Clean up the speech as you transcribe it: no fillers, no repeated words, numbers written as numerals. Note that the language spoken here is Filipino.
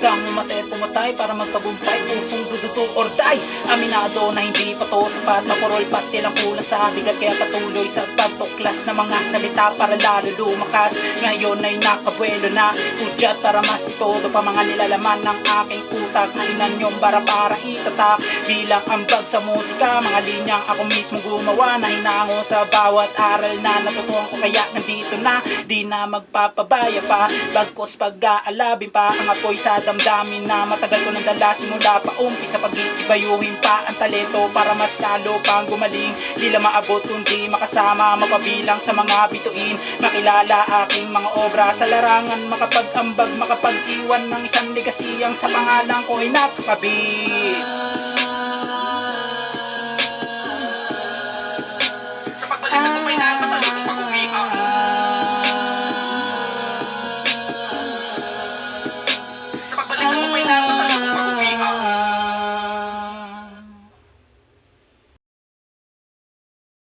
hanggang umatay at pumatay para magtagumpay, pusong duduto or die. Aminado na hindi pa to sapat na purol, pati lang kulang sa bigat, kaya patuloy sa pagtuklas ng mga salita para lalo lumakas. Ngayon ay nakabuelo na udyat para mas itodo pa mga nilalaman ng aking utak na inanyong bara para itatak bilang ambag sa musika. Mga linyang ako mismo gumawa na hinango sa bawat aral na natutuhan ko, kaya nandito na, di na magpapabaya pa. Bagkos pag-aalabin pa ang apoy sa damdamin na matagal ko nang dala simula pa umpisa, pag-iibayuhin pa ang talento para mas lalo pang gumaling. Di lang maabot kundi makasama, mapabilang sa mga bituin, makilala aking mga obra sa larangan, makapag-ambag, makapag-iwan ng isang legasiyang sa pangalan ko ay nakakabit.